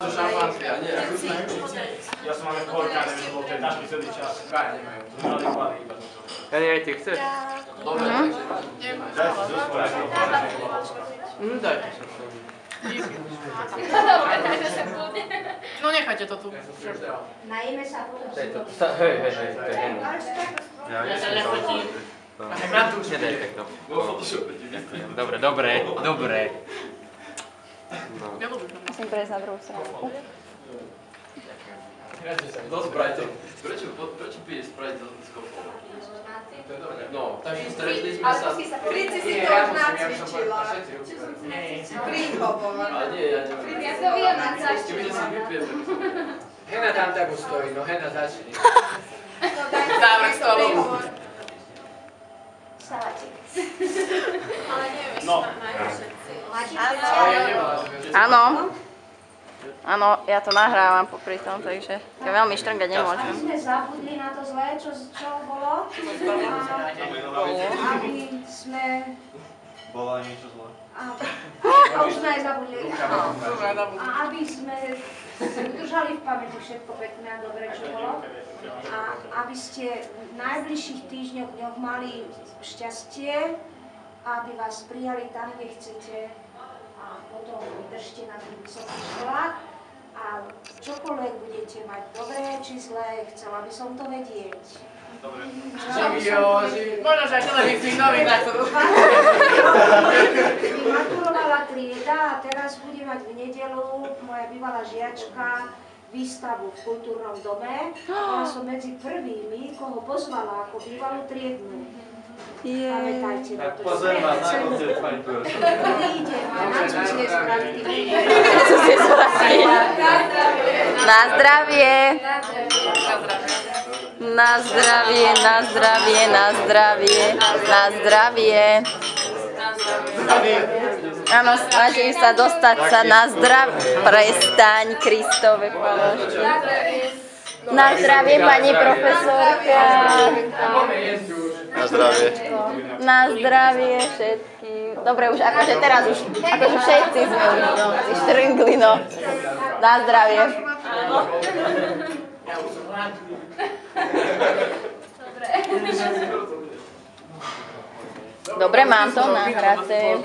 Šampanské, a nie, ako ja som máme korka, neviem, bol tej tašky celý čas. Kaj nemajú, to mali kváli iba to. Ja nie, ty chceš? Dobre, takže... Daj si zospora, ako to Daj. No nechajte to tu. Najeme sa potom. Hej, to je hen. Ja sa nefotím. Nedaj takto. Dobre. Musím prejsť na druhú stranu. Do Sprite. Prečo pije Sprite z kofou? No, takže stretli sme sa... Frici si to už nacvičila. Príď hovor. Ale nie, ja neviem. Ja to viem nacvičila. Čiže si vypijem. Hena tam tak ustojí, no Hena začne. Závrh stolu. Saláčik. Ale neviem, No. Áno, ja to nahrávam popri tom, takže ja veľmi štrngať nemôžem. Aby sme zabudli na to zlé, čo bolo. Aby sme... Bolo aj niečo zlé. A už sme aj zabudli. A aby sme udržali v pamäti všetko pekné a dobré, čo bolo. A aby ste v najbližších týždňoch, dňoch mali šťastie, aby vás prijali tam, kde chcete. A potom vydržte na tých vysokých školách. A čokoľvek budete mať dobré či zlé, chcela by som to vedieť. Dobre. Možno, že aj televíznych novín na to. Maturovala trieda a teraz bude mať v nedeľu moja bývalá žiačka výstavu v kultúrnom dome. Bola som medzi prvými, koho pozvala ako bývalú triednu. Pamätajte na to. Pozriem vás na koncert, pani Pujos. Kedy idem a na čo si nespravili? Na zdravie! Na zdravie, na zdravie, na zdravie, na zdravie. Áno, snažím sa dostať sa na zdravie. Prestaň, Kristove položky. Na zdravie, pani profesorka. Na zdravie. Na zdravie všetkým. Dobre, už akože teraz už, akože všetci sme už, no, si štrngli, no. Na zdravie. Dobre, mám to nahraté.